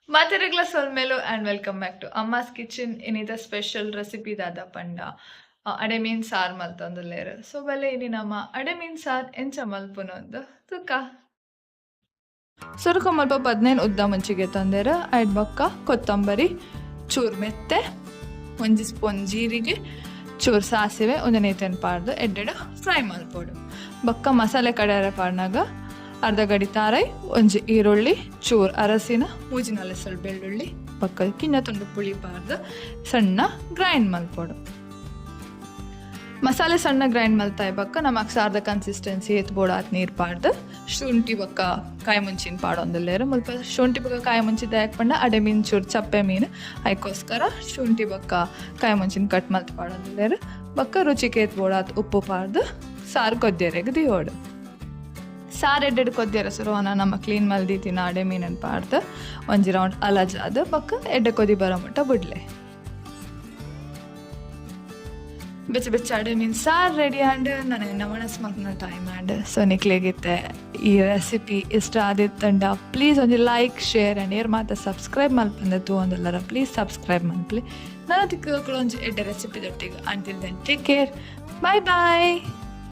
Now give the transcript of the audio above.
ಮಾತೆರೆಗ್ಲ ಸೊಲ್ಮೇಲು and welcome back to Amma's kitchen ಇನ್ನಿತ special recipe ದಾದ ಪಂಡ ಅಡೆ ಮೀನ್ ಸಾರು ಮಲ್ತೊಂದುಲ್ಲೇರು ಸೊ ಬಲೆ ಇನಿ ನಮ್ಮ ಅಡೆ ಮೀನ್ ಸಾರು ಎಂಚ ಮಲ್ಪುನೊಂದು ತುಕ ಸುರುಕ ಮಲ್ಪ 15 ಉದ್ದ ಮುಂಚಿಗೆ ತಂದೇರು ಐಡ್ ಬೊಕ್ಕ ಕೊತ್ತಂಬರಿ ಚೂರು ಮೆತ್ತೆ 1 ಸ್ಪೂನ್ ಜೀರಿಗೆ ಚೂರು ಸಾಸಿವೆ ಒಂದು ನೇತನ್ ಪಾಡ್ದು ಎಡ್ಡೆಡು ಫ್ರೈ ಮಲ್ಪೋಡು ಬೊಕ್ಕ ಮಸಾಲೆ ಕಡೆಯರೆ ಪಾಡ್ನಾಗ ಅರ್ಧ ಗಡಿ ತಾರೈ ಒಂಜಿ ಈರುಳ್ಳಿ ಚೂರು ಅರಸಿನ ಮೂಜಿನಲ್ಲ ಸ್ವಲ್ಪ ಬೆಳ್ಳುಳ್ಳಿ ಬೊಕ್ಕ ಕಿನ್ನ ತುಂಡು ಪುಳಿ ಪಾರ್ದು ಸಣ್ಣ ಗ್ರೈಂಡ್ ಮಲ್ಪೋಡು ಮಸಾಲೆ ಸಣ್ಣ ಗ್ರೈಂಡ್ ಮಲ್ತಾಯಿ ಬೊಕ್ಕ ನಮಕ್ ಸಾರ್ದ ಕನ್ಸಿಸ್ಟೆನ್ಸಿ ಎತ್ಬೋಡು ಆತ್ ನೀರು ಪಾಡ್ದು ಶುಂಠಿ ಬೊಕ್ಕ ಕಾಯಿ ಮುಂಚಿನ ಪಾಡೊಂದುಲ್ಲೇರು ಮುಲ್ಪ ಶುಂಠಿ ಬೊಕ್ಕ ಕಾಯಿ ಮುಂಚಿ ದಯಕ್ ಪಂಡ ಅಡೆ ಮೀನು ಚೂರು ಚಪ್ಪೆ ಮೀನು ಅದಕ್ಕೋಸ್ಕರ ಶುಂಠಿ ಬೊಕ್ಕ ಕಾಯಿ ಮುಂಚಿನ ಕಟ್ ಮಲ್ತು ಪಾಡೊಂದುಲ್ಲೇರು ಬೊಕ್ಕ ರುಚಿಗೆ ಎತ್ಬೋಡು ಆತ್ ಉಪ್ಪು ಪಾಡ್ದು ಸಾರು ಕೊದ್ದಿಯರೆಗೆ ದಿಯೋಡು ಸಾರು ಎಡ್ಡೆಡು ಕೊದ್ದಿಯರ ಸುರುವನ ನಮ್ಮ ಕ್ಲೀನ್ ಮಲ್ದಿತ್ತಿನ ಅಡೆ ಮೀನನ್ನು ಪಾಡ್ದು ಒಂಜಿ ರೌಂಡ್ ಅಲಜಾದು ಬೊಕ್ಕ ಎಡ್ಡೆ ಕೊದಿ ಬರೋ ಮುಟ್ಟ ಬಿಡ್ಲೆ ಬೆಚ್ಚ ಬೆಚ್ಚ ಅಡೆ ಮೀನು ಸಾರು ರೆಡಿ ಆ್ಯಂಡ್ ನನಗೆ ಮನಸ್ಸು ಮಕ್ಕಳ ಟೈಮ್ ಆ್ಯಂಡ್ ಸೊ ನಿಕ್ಲೇಗಿತ್ತೆ ಈ ರೆಸಿಪಿ ಇಷ್ಟ ಆದಿತ್ತಂಡ ಪ್ಲೀಸ್ ಒಂದು ಲೈಕ್ ಶೇರ್ ಆ್ಯಂಡ್ ಏರ್ ಮಾತ್ರ ಸಬ್ಸ್ಕ್ರೈಬ್ ಮಲ್ಪಂದತ್ತು ಒಂದೆಲ್ಲರ ಪ್ಲೀಸ್ ಸಬ್ಸ್ಕ್ರೈಬ್ ಮಲ್ಪಲಿ ನಾನು ತಿಳ್ಕೊಳ್ಳೋ ಒಂದು ಎಡ್ಡೆ ರೆಸಿಪಿ ದೊಟ್ಟಿಗೆ until then take care bye ಬಾಯ್